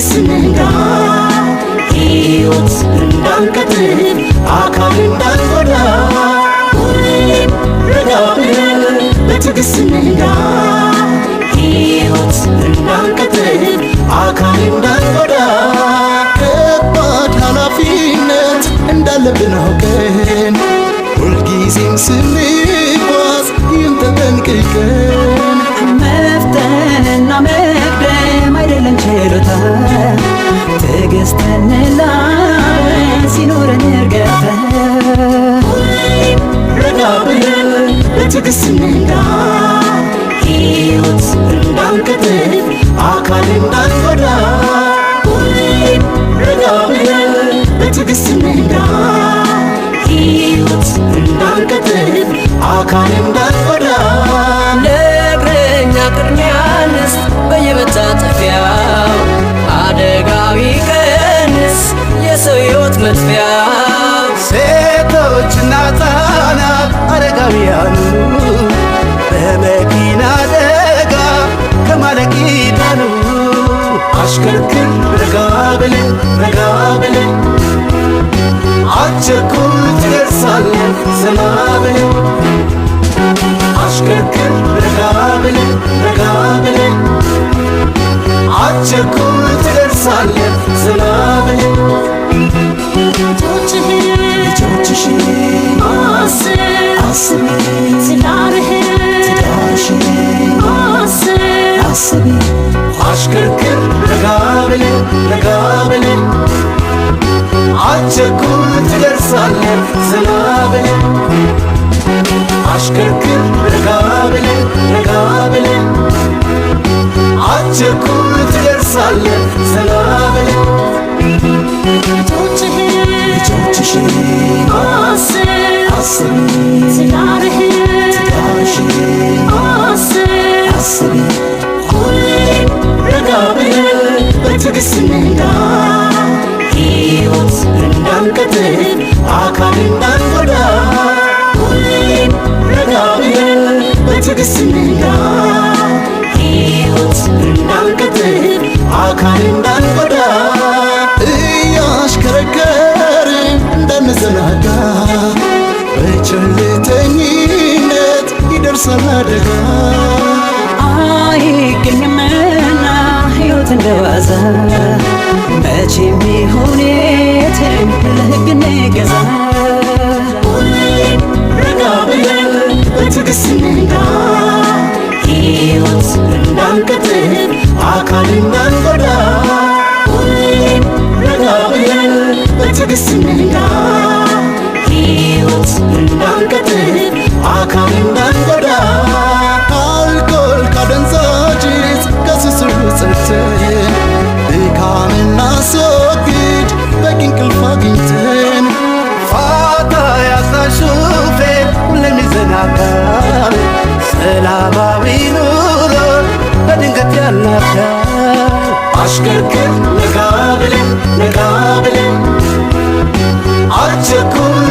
በትዕግስት ሕይወት እንዳንቀጥል አካል እንዳንጎዳ ሁሌም ረጋ ብለን በትዕግስት ሕይወት እንዳንቀጥል አካል እንዳንጎዳ ከባድ ኃላፊነት እንዳለብን አውቀን ሁልጊዜም ስንጓዝ ይህን ተጠንቅቀን መፍተንና መቅደም አይደለም ችሎታ ትዕግስትን እንላበስ ሲኖረን እርገታ ሁሌም ረጋ ብለን በትዕግስት ሕይወት እንዳንቀጥል አካል እንዳንጎዳ ሁሌም ረጋ ብለን በትዕግስት ሕይወት እንዳንቀጥል አካል እንዳንጎዳ ለእግረኛ ቅድሚያ እንስጥ በየመታጠፊያው አደጋው ይቀንስ የሰው ሕይወት መጥፊያው ሴቶችና ሕፃናት አረጋውያኑ በመኪና አደጋ ከማለቅ ይዳኑ። አሽከርክር ረጋ ብለን ረጋ ብለን አትቸኩል ትደርሳለህ ዘና ብለን አሽከርክር ረጋ ብለን ረጋ ብለን አትቸኩል ትደርሳለህ ዘና ብለን ልጆችሽን አስቢ ትዳርሽን አስቢ አሽከርክር ረጋ ብለን ረጋ ብለን አትቸኩል ትደርሳለህ ዘና ብለን አሽከርክር ረጋ ብለን ረጋ ብለን አትቸኩል ትደርሳለህ ዘና ብለን ልጆችሽን አስቢ ትዳርሽን አስቢ ሁሌም ረጋ ብለን በትዕግስት ሕይወት እንዳንቀጥል አካል እንዳንጎዳ ሁሌም ረጋ ብለን በትዕግስት ሕይወት እንዳንቀጥል አካል እንዳንጎዳ እያሽከረከርን እንዳንዘናጋ በቸልተኝነት ይደርሳል አደጋ። አይገኝምና ሕይወት እንደዋዛ መቼም ቢሆን የትም ለሕግ እንገዛ ሁሌም ረጋ ብለን በትዕግስት ሕይወት እንዳንቀጥል አካል እንዳንጎዳ ሁሌም ረጋ ብለን በትዕግስት ሕይወት እንዳንቀጥል አካል እንዳንጎዳ ከአልኮል ካደንዛዥ ዕፅ ከሱሱ ጸድተን ድካምን እናስወግድ በቂ እንቅልፍ አግኝተን ፋታ ያጣ ሹፌር ሁሌም ይዘናጋል ሰላማዊ ኑሮ በድንገት ያናጋል። አሽከርክር ረጋ ብለን ረጋ ብለን አትቸኩል